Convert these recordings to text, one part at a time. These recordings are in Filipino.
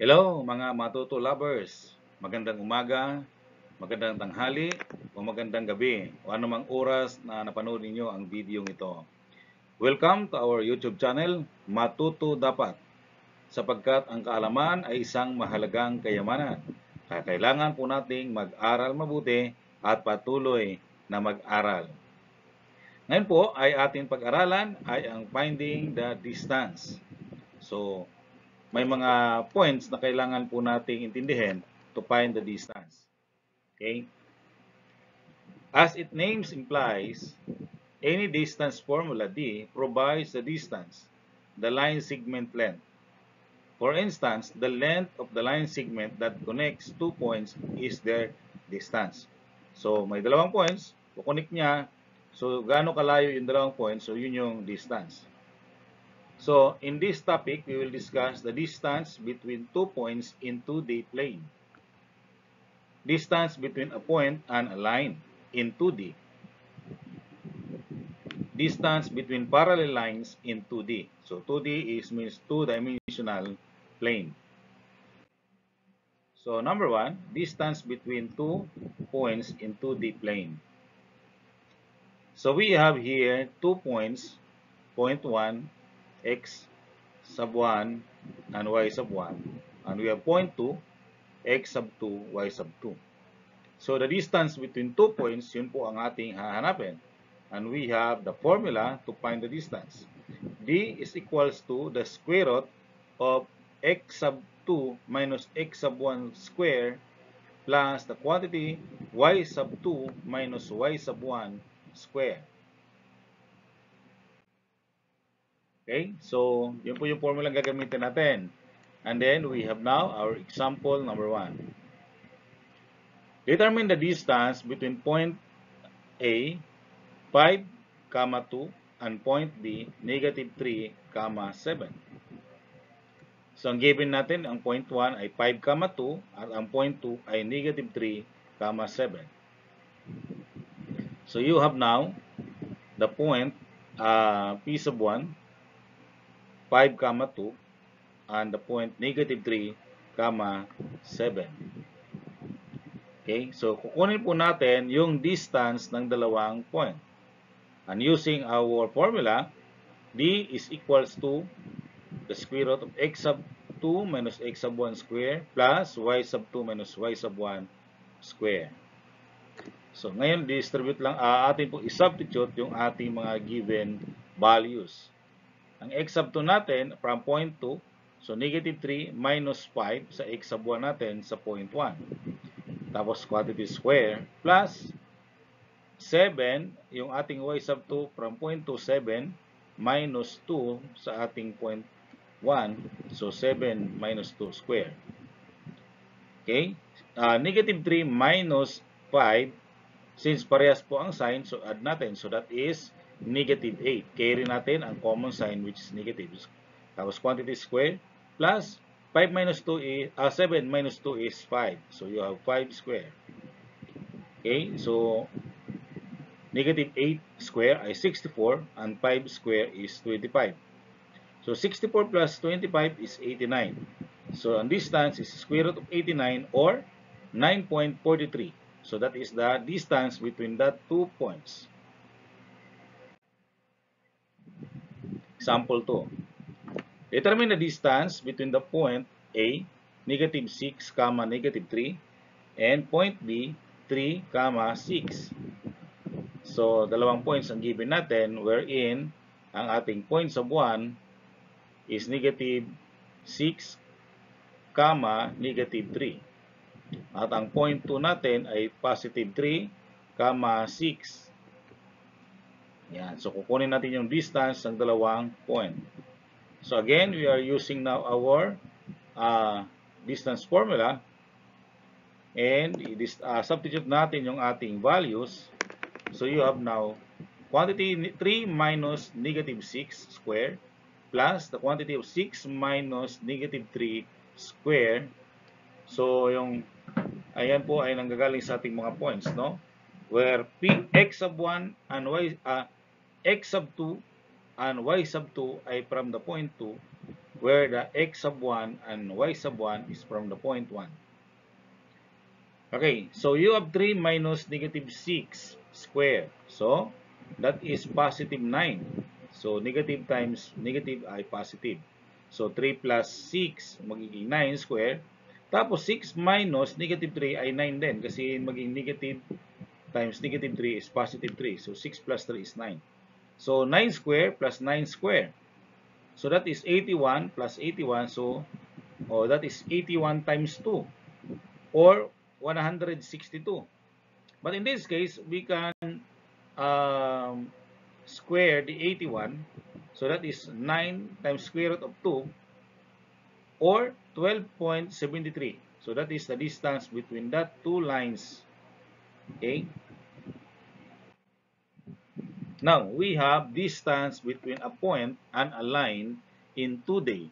Hello mga matuto lovers. Magandang umaga, magandang tanghali, o magandang gabi, o anumang oras na napanood ninyo ang video ito. Welcome to our YouTube channel, Matuto Dapat, sapagkat ang kaalaman ay isang mahalagang kayamanan. Kaya kailangan po nating mag-aral mabuti at patuloy na mag-aral. Ngayon po ay ating pag-aralan ay ang finding the distance. So, may mga points na kailangan po nating intindihin to find the distance. Okay? As its name implies, any distance formula D provides the distance, the line segment length. For instance, the length of the line segment that connects two points is their distance. So, may dalawang points, kukonek niya. So, gaano kalayo yung dalawang points? So, yun yung distance. So, in this topic, we will discuss the distance between two points in 2D plane. Distance between a point and a line in 2D. Distance between parallel lines in 2D. So, 2D means two-dimensional plane. So, number one, distance between two points in 2D plane. So, we have here 2 points, point 1, x sub 1 and y sub 1, and we have point 2, x sub 2, y sub 2. So the distance between 2 points, yun po ang ating hahanapin. And we have the formula to find the distance. D is equals to the square root of x sub 2 minus x sub 1 square plus the quantity y sub 2 minus y sub 1 square. Okay, so yun po yung formula gagamitin natin. And then we have now our example number 1. Determine the distance between point A, 5, 2, and point B, negative 3, 7. So, ang given natin, ang point 1 ay 5, 2, at ang point 2 ay negative 3, 7. So, you have now the point P sub 1, 5, 2, and the point negative 3, 7. Okay, so kukunin po natin yung distance ng dalawang point. And using our formula, D is equals to the square root of x sub 2 minus x sub 1 square plus y sub 2 minus y sub 1 square. So, ngayon, distribute lang, atin po i-substitute yung ating mga given values. Ang x sub 2 natin, from point 2, so negative 3 minus 5 sa x sub 1 natin sa point 1. Tapos quantity square plus 7 yung ating y sub 2 from point 2, 7 minus 2 sa ating point 1. So 7 minus 2 square. Okay? Negative 3 minus 5, since parehas po ang sign, so add natin. So that is negative 8. Carry natin ang common sign which is negative. Tapos quantity square plus 5 minus 2 is, 7 minus 2 is 5. So, you have 5 square. Okay, so, negative 8 square ay 64, and 5 square is 25. So, 64 plus 25 is 89. So, ang distance is square root of 89 or 9.43. So, that is the distance between the 2 points. Example 2. Determine the distance between the point A, negative 6, negative 3, and point B, 3, 6. So, dalawang points ang given natin wherein ang ating point sub 1 is negative 6, negative 3. At ang point 2 natin ay positive 3, 6. Yan. So, kukunin natin yung distance ng dalawang point. So again, we are using now our distance formula, and substitute natin yung ating values. So you have now quantity 3 minus negative 6 square plus the quantity of 6 minus negative 3 square. So yung ayan po ay nanggagaling sa ating mga points, no? Where x sub 1 and x sub 2 and y sub 2 ay from the point 2, where the x sub 1 and y sub 1 is from the point 1. Okay, so you have 3 minus negative 6 square. So, that is positive 9. So, negative times negative ay positive. So, 3 plus 6 magiging 9 square. Tapos, 6 minus negative 3 ay 9 din kasi maging negative times negative 3 is positive 3. So, 6 plus 3 is 9. So, 9 square plus 9 square. So, that is 81 plus 81. So, that is 81 times 2 or 162. But in this case, we can square the 81. So, that is 9 times square root of 2 or 12.73. So, that is the distance between that two lines. Okay. Now, we have distance between a point and a line in 2D.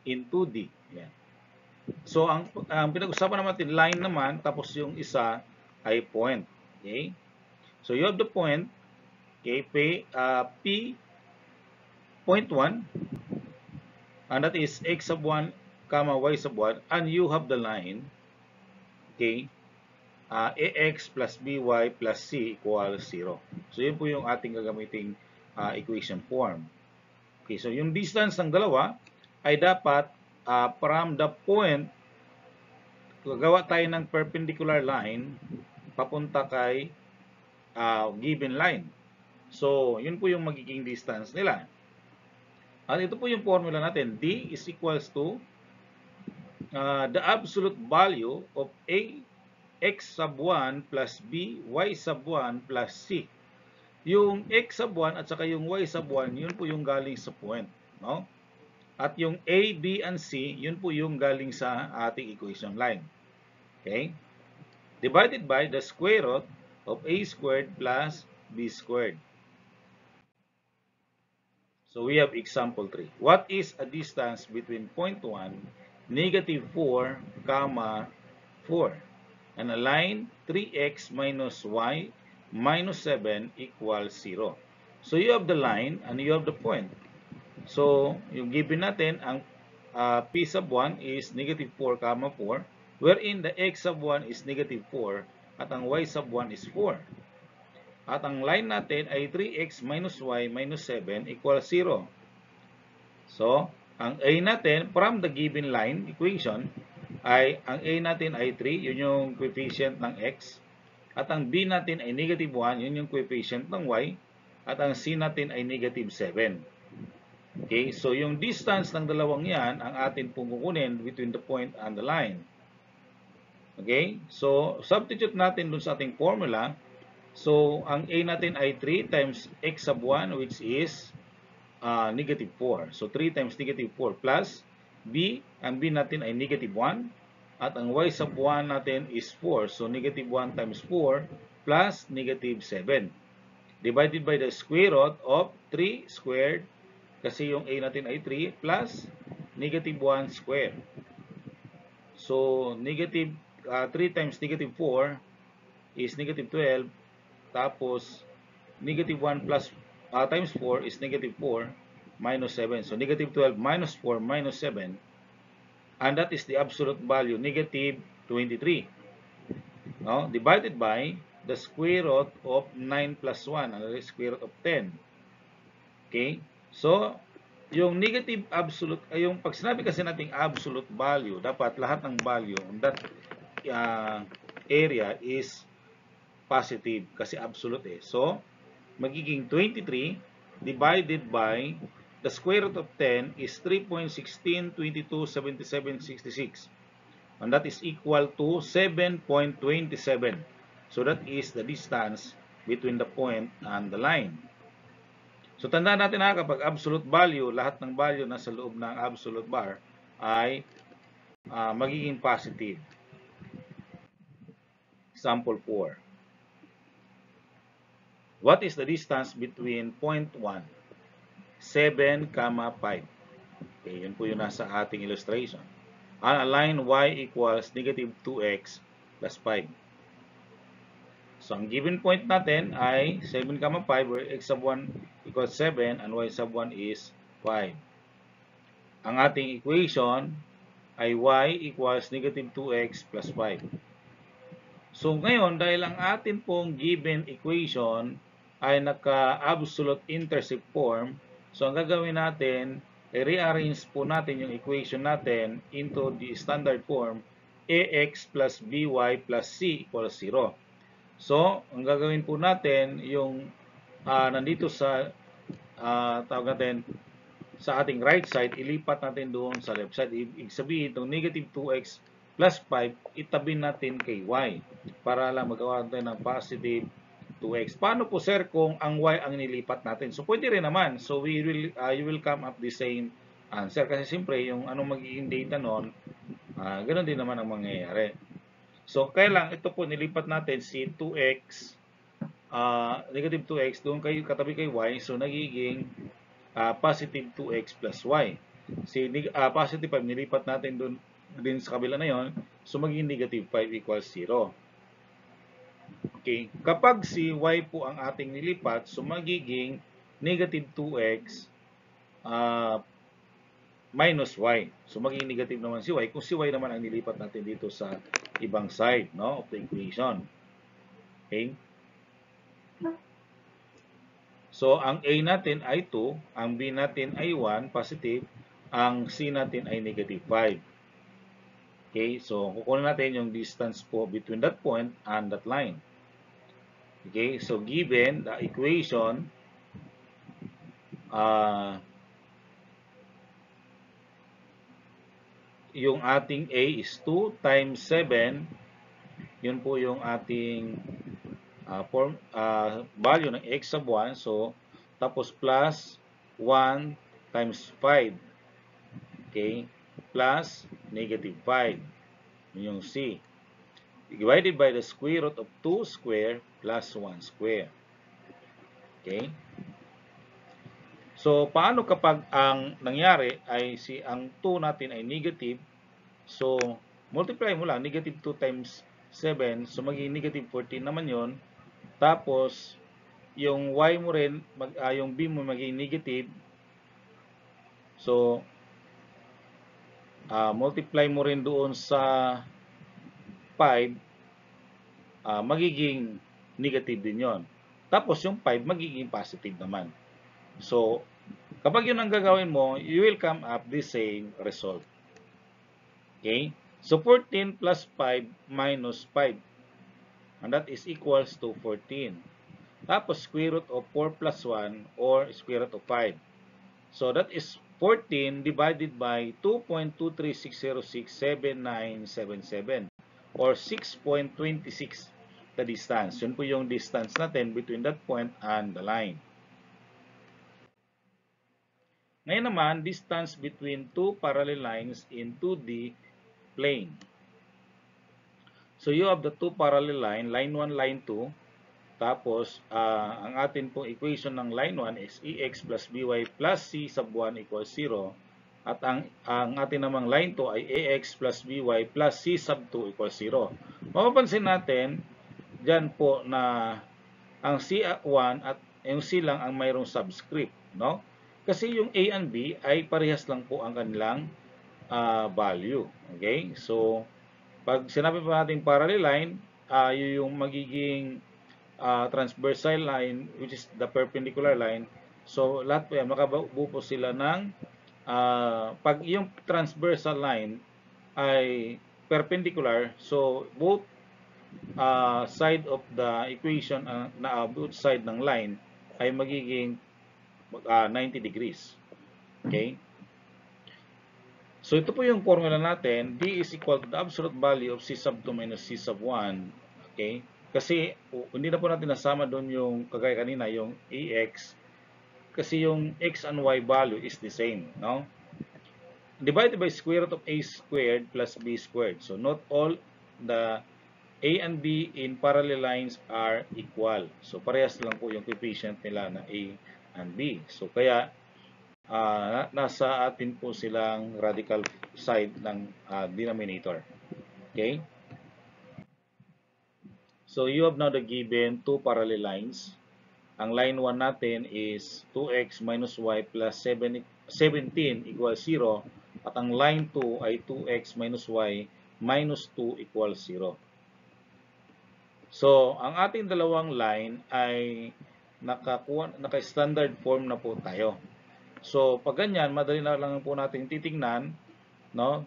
In 2D. Yeah. So, ang pinag-usapan naman natin, line naman, tapos yung isa ay point. Okay? So, you have the point, okay, P point 1, and that is x sub 1, comma y sub 1, and you have the line, okay, ax plus by plus c equals 0. So, yun po yung ating gagamiting equation form. Okay, so yung distance ng dalawa ay dapat from the point, gagawa tayo ng perpendicular line papunta kay given line. So, yun po yung magiging distance nila. At ito po yung formula natin. D is equals to the absolute value of A x sub 1 plus B y sub 1 plus C. Yung x sub 1 at saka yung y sub 1, yun po yung galing sa point. No? At yung A, B, and C, yun po yung galing sa ating equation line. Okay? Divided by the square root of A squared plus B squared. So we have example 3. What is a distance between point 1, negative 4, comma 4, and a line 3x minus y minus 7 equals 0. So you have the line and you have the point. So yung given natin, ang p sub 1 is negative 4, comma 4, wherein the x sub 1 is negative 4 at ang y sub 1 is 4. At ang line natin ay 3x minus y minus 7 equals 0. So, ang a natin from the given line equation ay, ang a natin ay 3, yun yung coefficient ng x. At ang b natin ay negative 1, yun yung coefficient ng y. At ang c natin ay negative 7. Okay, so yung distance ng dalawang yan, ang atin pong kukunin between the point and the line. Okay, so substitute natin dun sa ating formula. So, ang a natin ay 3 times x sub 1, which is negative 4. So, 3 times negative 4 plus b, ang b natin ay negative 1. At ang y sub 1 natin is 4. So, negative 1 times 4 plus negative 7. Divided by the square root of 3 squared, kasi yung a natin ay 3, plus negative 1 squared. So, negative 3 times negative 4 is negative 12. Tapos, negative 1 plus times 4 is negative 4 minus 7. So, negative 12 minus 4 minus 7. And that is the absolute value, negative 23. No? Divided by the square root of 9 plus 1. And the square root of 10. Okay? So, yung negative absolute, yung pag sinabi kasi nating absolute value, dapat lahat ng value on that area is positive kasi absolute eh. So, magiging 23 divided by the square root of 10 is 3.16, 22, 77, 66. And that is equal to 7.27. So, that is the distance between the point and the line. So, tandaan natin na kapag absolute value, lahat ng value na sa loob ng absolute bar ay magiging positive. Example 4. What is the distance between point 1, 7, 5? Okay, yun po yung nasa ating illustration. On a line y equals negative 2x plus 5. So, ang given point natin ay 7, 5, where x sub 1 equals 7 and y sub 1 is 5. ang ating equation ay y equals negative 2x plus 5. So ngayon, dahil ang atin pong given equation ay naka-absolute intercept form, so ang gagawin natin, i-rearrange po natin yung equation natin into the standard form ax plus by plus c equals 0. So, ang gagawin po natin, yung nandito sa tawag natin sa ating right side, ilipat natin doon sa left side. Ibig sabihin, itong negative 2x plus 5, itabi natin kay y para lang magawa natin ng positive 2x. Paano po sir kung ang y ang nilipat natin? So pwede rin naman. So you will come up the same answer kasi siyempre yung anong magiging data noon, ganoon din naman ang mangyayari. So kaya lang ito po nilipat natin si 2x negative 2x doon kay katabi kay y, so nagiging positive 2x plus y. Si positive 5 nilipat natin doon din sa kabila na yon, so magiging negative 5 equals 0. Okay, kapag si y po ang ating nilipat, so magiging negative 2x minus y. So magiging negative naman si y kung si y naman ang nilipat natin dito sa ibang side, no, of the equation. Okay? So, ang A natin ay 2, ang B natin ay 1, positive, ang C natin ay negative 5. Okay, so kukunin natin yung distance po between that point and that line. Okay, so given the equation, yung ating A is 2 times 7, yun po yung ating value ng x sub 1, so tapos plus 1 times 5, okay, plus negative 5, yun yung C, divided by the square root of 2 square plus 1 square. Okay, so paano kapag ang nangyari ay ang 2 natin ay negative, so multiply mo lang, negative 2 times 7, so magiging negative 14 naman yon. Tapos, yung y mo rin, yung b mo magiging negative. So, multiply mo rin doon sa 5, magiging negative din yon. Tapos, yung 5 magiging positive naman. So, kapag yun ang gagawin mo, you will come up the same result. Okay? So, 14 plus 5 minus 5. And that is equals to 14. Tapos, square root of 4 plus 1 or square root of 5. So, that is 14 divided by 2.236067977 or 6.26 the distance. Yun po yung distance natin between that point and the line. Ngayon naman, distance between two parallel lines in 2D plane. So, you have the two parallel line 1, line 2. Tapos, ang atin pong equation ng line 1 is ex plus by plus c sub 1 equals 0. At ang atin namang line 2 ay ax plus by plus c sub 2 equals 0. Mapapansin natin, dyan po na ang c1 at yung c lang ang mayroong subscript, no? Kasi yung a and b ay parehas lang po ang kanilang value. Okay? So, pag sinabi pa natin parallel line, yung magiging transversal line, which is the perpendicular line. So, lahat po yan, makabuo po sila ng, pag yung transversal line ay perpendicular, so both side of the equation, both side ng line ay magiging 90 degrees. Okay? So, ito po yung formula natin. D is equal to the absolute value of C sub 2 minus C sub 1. Okay? Kasi, hindi na po natin nasama doon yung kagaya kanina, yung AX. Kasi yung X and Y value is the same. No? Divided by square root of A squared plus B squared. So, not all the A and B in parallel lines are equal. So, parehas lang po yung coefficient nila na A and B. So, kaya, nasa atin po silang radical side ng denominator. Okay? So, you have now the given two parallel lines. Ang line 1 natin is 2x minus y plus 7 17 equals 0 at ang line 2 ay 2x minus y minus 2 equals 0. So, ang ating dalawang line ay naka-standard form na po tayo. So, pag ganyan, madali na lang po natin titingnan, no?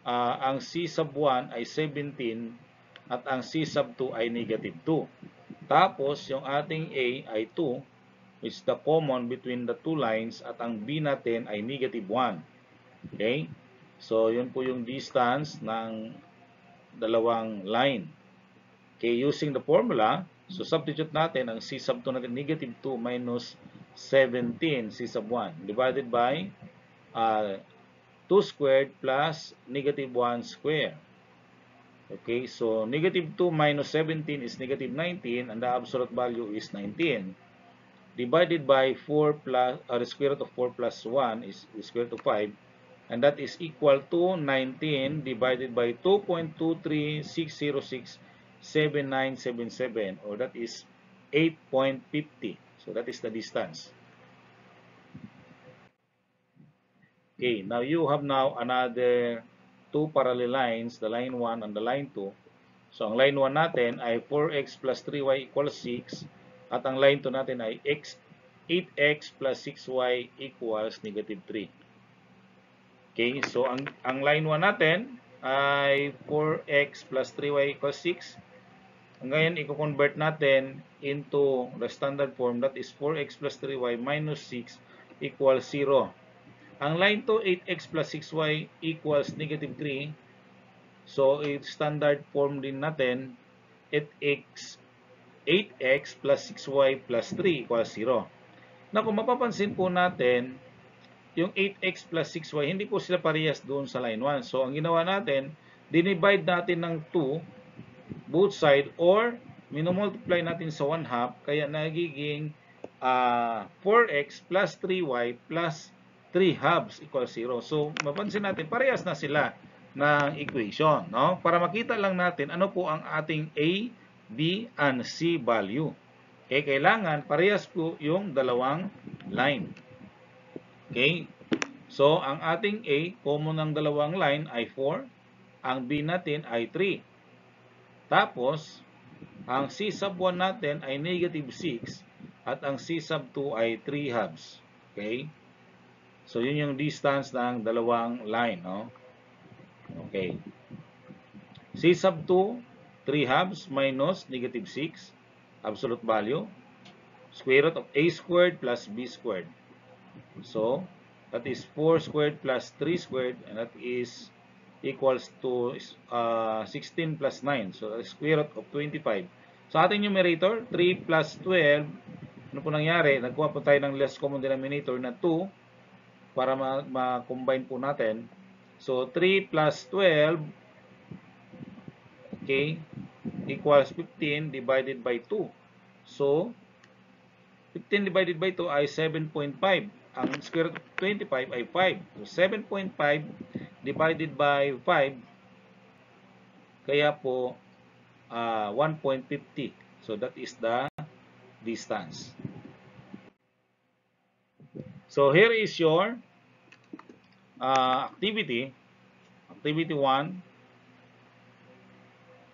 Ang C sub 1 ay 17 at ang C sub 2 ay negative 2. Tapos, yung ating A ay 2, which is the common between the two lines, at ang B natin ay negative 1. Okay? So, yun po yung distance ng dalawang line. Okay, using the formula, so substitute natin ang C sub 2 natin, negative 2 minus 17 C sub 1 divided by 2 squared plus negative 1 squared. Okay, so negative 2 minus 17 is negative 19 and the absolute value is 19. Divided by 4 plus, the square root of 4 plus 1 is the square root of 5. And that is equal to 19 divided by 2.236067977, or that is 8.50. So that is the distance. Okay, now you have now another two parallel lines, the line 1 and the line 2. So ang line 1 natin ay 4x plus 3y equals 6 at ang line 2 natin ay 8x plus 6y equals negative 3. Okay, so ang line 1 natin ay 4x plus 3y equals 6. Ngayon, i-convert natin into the standard form, that is 4x plus 3y minus 6 equals 0. Ang line 2, 8x plus 6y equals negative 3. So, standard form din natin, 8x plus 6y plus 3 equals 0. Na kung mapapansin po natin, yung 8x plus 6y, hindi po sila parehas doon sa line 1. So, ang ginawa natin, dinivide natin ng 2, both side, or minomultiply natin sa 1/2, kaya nagiging 4x plus 3y plus 3 halves equals 0. So, mapansin natin, parehas na sila ng equation, no? Para makita lang natin ano po ang ating A, B, and C value. Okay, kailangan parehas po yung dalawang line. Okay? So, ang ating A, common ng dalawang line ay 4. Ang B natin ay 3. Tapos, ang C sub 1 natin ay negative 6. At ang C sub 2 ay 3 halves. Okay? So, yun yung distance ng dalawang line. No? Okay. C sub 2, 3 halves minus negative 6. Absolute value. Square root of A squared plus B squared. So, that is 4 squared plus 3 squared, and that is equals to 16 plus 9. So, square root of 25. Sa ating numerator, 3 plus 12, ano po nangyari? Nagkuha po tayo ng less common denominator na 2 para ma-combine po natin. So, 3 plus 12, okay, equals 15 divided by 2. So, 15 divided by 2 ay 7.5. Ang square root of 25 ay 5. So, 7.5 divided by 5, kaya po 1.50. So, that is the distance. So, here is your activity. Activity 1.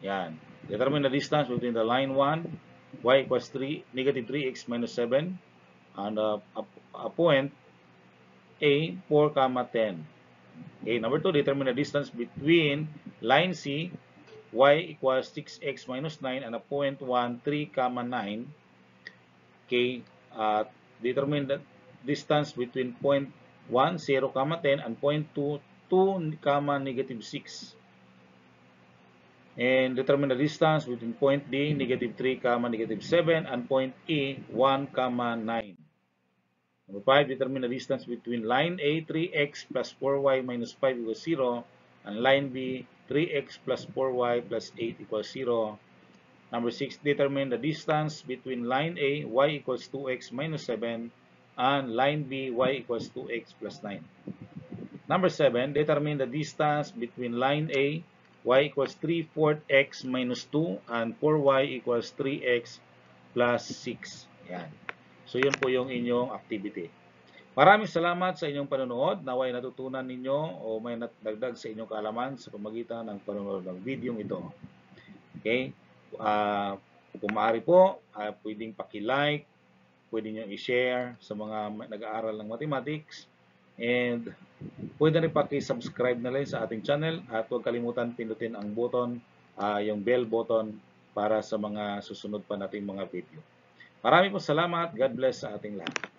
Yan. Determine the distance between the line 1, y equals 3, negative 3x minus 7, and a point A, 4, 10. Okay, number 2, determine the distance between line C, y equals 6x minus 9, and a point 1, 3, 9. Okay, determine the distance between point 1, 0, 10, and point 2, 2, negative 6. And determine the distance between point D, negative 3, negative 7, and point E, 1, 9. Number 5, determine the distance between line A, 3x plus 4y minus 5 equals 0, and line B, 3x plus 4y plus 8 equals 0. Number 6, determine the distance between line A, y equals 2x minus 7, and line B, y equals 2x plus 9. Number 7, determine the distance between line A, y equals 3/4 x minus 2, and 4y equals 3x plus 6. Yan. So, yun po yung inyong activity. Maraming salamat sa inyong panonood. Naway natutunan ninyo o may dagdag sa inyong kaalaman sa pamagitan ng panonood ng video ito. Okay? Kung maaari po, pwedeng paki-like, pwede nyo i-share sa mga nag-aaral ng mathematics, and pwede rin paki-subscribe na rin sa ating channel, at huwag kalimutan pindutin ang button, yung bell button, para sa mga susunod pa nating mga video. Maraming po salamat. God bless sa ating lahat.